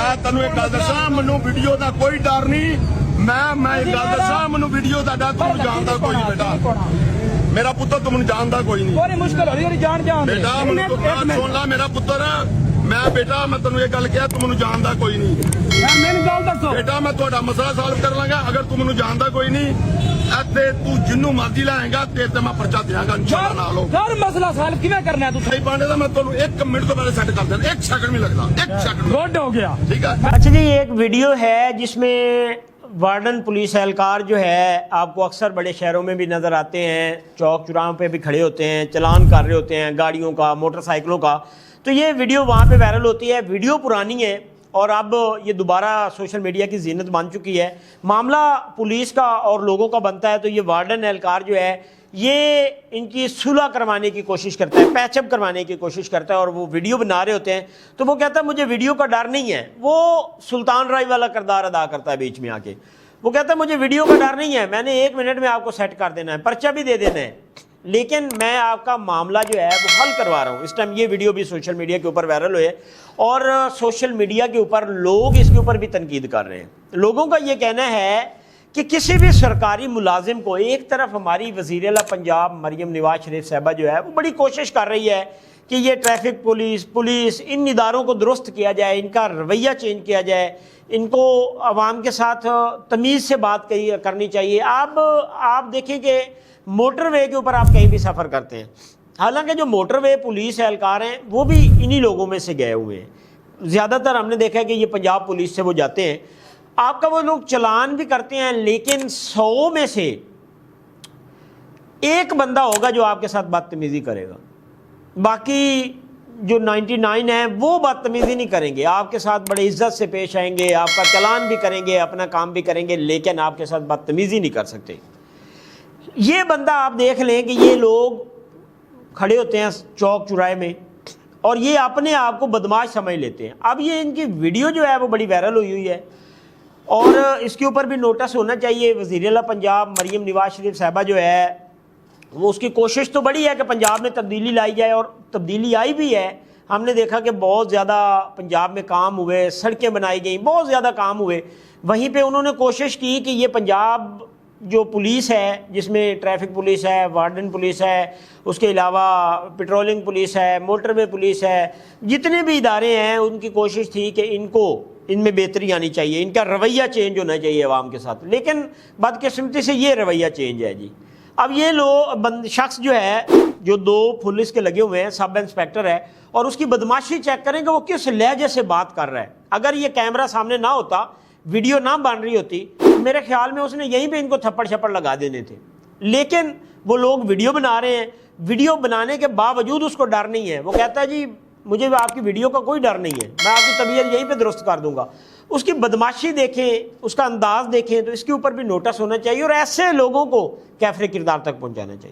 मैं तेन एक गल दसा, मैनू वीडियो का कोई डर नहीं। मैं एक गल दसा, मैनू वीडियो का डर, तुम जानता कोई नहीं बेटा। मेरा पुत्र तुम जानता कोई नहीं। मुश्किल हो रही जान बेटा मैनू सुन ला, मेरा पुत्र मैं बेटा, मैं तेन एक गल कहा, तू मैनू जानता कोई नहीं बेटा। मैं तुहाडा मसला सॉल्व कर लांगा। अगर तू मैनू जानता कोई नहीं, ਇੱਥੇ ਤੂੰ ਜਿੰਨੂੰ ਮਰਜ਼ੀ ਲਾਏਗਾ ਤੇ ਮੈਂ ਪਰਚਾ ਦਿਆਂਗਾ ਇਨਸ਼ਾਅੱਲਾ ਨਾਲ। ਯਾਰ ਮਸਲਾ ਸॉल्व ਕਿਵੇਂ ਕਰਨਾ ਹੈ? ਤੂੰ ਸਹੀ ਪਾਣੇ ਦਾ मैं ਤੁਹਾਨੂੰ 1 ਮਿੰਟ ਤੋਂ ਪਹਿਲੇ ਸੈੱਟ ਕਰ ਦੇਣਾ, 1 सेकंड नहीं लगता, 1 सेकंड गुड हो गया। ठीक है। अच्छा जी, एक वीडियो है जिसमें वार्डन पुलिस एहलकार जो है आपको अक्सर बड़े शहरों में भी नज़र आते हैं, चौक चौराहों पे भी खड़े होते हैं, चलान कर रहे होते हैं गाड़ियों का, मोटरसाइकिलों का। तो ये वीडियो वहाँ पे वायरल होती है। वीडियो पुरानी है और अब ये दोबारा सोशल मीडिया की जीनत बन चुकी है। मामला पुलिस का और लोगों का बनता है तो ये वार्डन एहलकार जो है ये इनकी सुलह करवाने की कोशिश करता है, पैचअप करवाने की कोशिश करता है और वो वीडियो बना रहे होते हैं। तो वो कहता है मुझे वीडियो का डर नहीं है। वो सुल्तान राय वाला किरदार अदा करता है बीच में आके। वो कहता है मुझे वीडियो का डर नहीं है, मैंने 1 मिनट में आपको सेट कर देना है, पर्चा भी दे देना है, लेकिन मैं आपका मामला जो है वो हल करवा रहा हूँ। इस टाइम ये वीडियो भी सोशल मीडिया के ऊपर वायरल हुए और सोशल मीडिया के ऊपर लोग इसके ऊपर भी तनकीद कर रहे हैं। लोगों का ये कहना है कि किसी भी सरकारी मुलाजिम को, एक तरफ हमारी वज़ीर आला पंजाब मरियम नवाज शरीफ साहबा जो है वो बड़ी कोशिश कर रही है कि ये ट्रैफिक पुलिस इन इदारों को दुरुस्त किया जाए, इनका रवैया चेंज किया जाए, इनको आवाम के साथ तमीज़ से बात करनी चाहिए। आप देखें कि मोटरवे के ऊपर आप कहीं भी सफ़र करते हैं, हालांकि जो मोटरवे पुलिस एहलकार हैं वो भी इन्हीं लोगों में से गए हुए हैं। ज़्यादातर हमने देखा है कि ये पंजाब पुलिस से वो जाते हैं, आपका वो लोग चलान भी करते हैं, लेकिन 100 में से 1 बंदा होगा जो आपके साथ बदतमीज़ी करेगा। बाकी जो 99 है वो बदतमीज़ी नहीं करेंगे, आपके साथ बड़े इज्जत से पेश आएंगे, आपका चलान भी करेंगे, अपना काम भी करेंगे, लेकिन आपके साथ बदतमीज़ी नहीं कर सकते। ये बंदा आप देख लें कि ये लोग खड़े होते हैं चौक चौराहे में और ये अपने आप को बदमाश समझ लेते हैं। अब ये इनकी वीडियो जो है वो बड़ी वायरल हुई है और इसके ऊपर भी नोटिस होना चाहिए। वज़ीर आला पंजाब मरियम नवाज शरीफ साहबा जो है वो, उसकी कोशिश तो बड़ी है कि पंजाब में तब्दीली लाई जाए और तब्दीली आई भी है। हमने देखा कि बहुत ज़्यादा पंजाब में काम हुए, सड़कें बनाई गई, बहुत ज़्यादा काम हुए। वहीं पे उन्होंने कोशिश की कि ये पंजाब जो पुलिस है, जिसमें ट्रैफिक पुलिस है, वार्डन पुलिस है, उसके अलावा पेट्रोलिंग पुलिस है, मोटरवे पुलिस है, जितने भी इदारे हैं, उनकी कोशिश थी कि इनमें बेहतरी आनी चाहिए, इनका रवैया चेंज होना चाहिए आवाम के साथ। लेकिन बदकिस्मती से ये रवैया चेंज है जी। अब ये शख्स जो है, जो 2 पुलिस के लगे हुए हैं, सब इंस्पेक्टर है, और उसकी बदमाशी चेक करें कि वो किस लहजे से बात कर रहा है। अगर ये कैमरा सामने ना होता, वीडियो ना बन रही होती, मेरे ख्याल में उसने यहीं पे इनको थप्पड़ छप्पड़ लगा देने थे। लेकिन वो लोग वीडियो बना रहे हैं, वीडियो बनाने के बावजूद उसको डर नहीं है। वो कहता है जी मुझे आपकी वीडियो का कोई डर नहीं है, मैं आपकी तबीयत यहीं पे दुरुस्त कर दूंगा। उसकी बदमाशी देखें, उसका अंदाज देखें, तो इसके ऊपर भी नोटिस होना चाहिए और ऐसे लोगों को कैफरे किरदार तक पहुंचाना चाहिए।